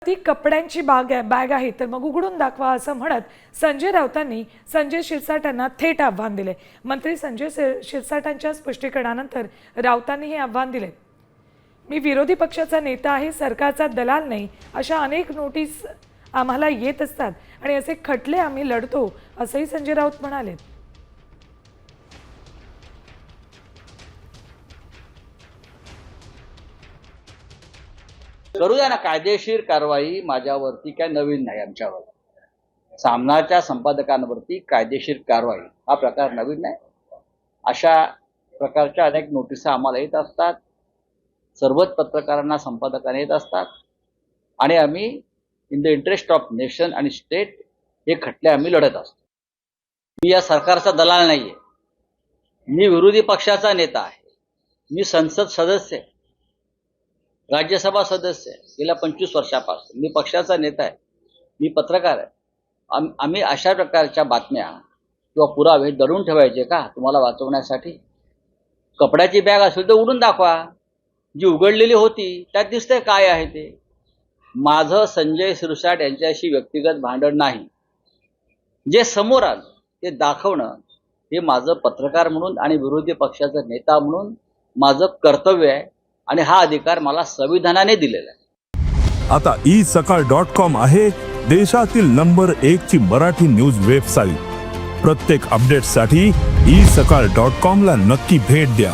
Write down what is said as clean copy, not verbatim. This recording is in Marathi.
ती कपड्यांची बॅग आहे तर मग उघडून दाखवा असं म्हणत संजय राऊतांनी संजय शिरसाटांना थेट आव्हान दिले। मंत्री संजय शिरसाटांच्या स्पष्टीकरणानंतर राऊतांनी हे आव्हान दिले। मी विरोधी पक्षाचा नेता आहे, सरकारचा दलाल नाही, अशा अनेक नोटीस आम्हाला येत असतात आणि असे खटले आम्ही लढतो असंही संजय राऊत म्हणाले। करू द्या ना, कायदेशीर कारवाई माझ्यावरती काय नवीन नाही। आमच्यावर सामनाच्या संपादकांवरती कायदेशीर कारवाई हा प्रकार नवीन नाही। अशा प्रकारच्या अनेक नोटीस आम्हाला येत असतात, सर्वच पत्रकारांना संपादकांना येत असतात आणि आम्ही in the interest of nation आणि स्टेट हे खटले आम्ही लढत असतो। मी या सरकारचा दलाल नाहीये, मी विरोधी पक्षाचा नेता आहे, मी संसद सदस्य आहे, राज्यसभा सदस्य आहे गेल्या 25 वर्षापासून, मी पक्षाचा नेता आहे, मी पत्रकार आहे। आम्ही अशा प्रकारच्या बातम्या किंवा पुरावे दडून ठेवायचे का तुम्हाला वाचवण्यासाठी? कपड्याची बॅग असेल तर उडून दाखवा, जी उघडलेली होती त्यात दिसतंय काय आहे ते। माझं संजय शिरसाट यांच्याशी व्यक्तिगत भांडण नाही, जे समोर आलं ते दाखवणं हे माझं पत्रकार म्हणून आणि विरोधी पक्षाचा नेता म्हणून माझं कर्तव्य आहे आणि हा अधिकार मला संविधानाने दिलेला आहे। आता isakal.com आहे देशातील नंबर 1 ची मराठी न्यूज वेबसाईट। प्रत्येक अपडेटसाठी isakal.com ला नक्की भेट द्या।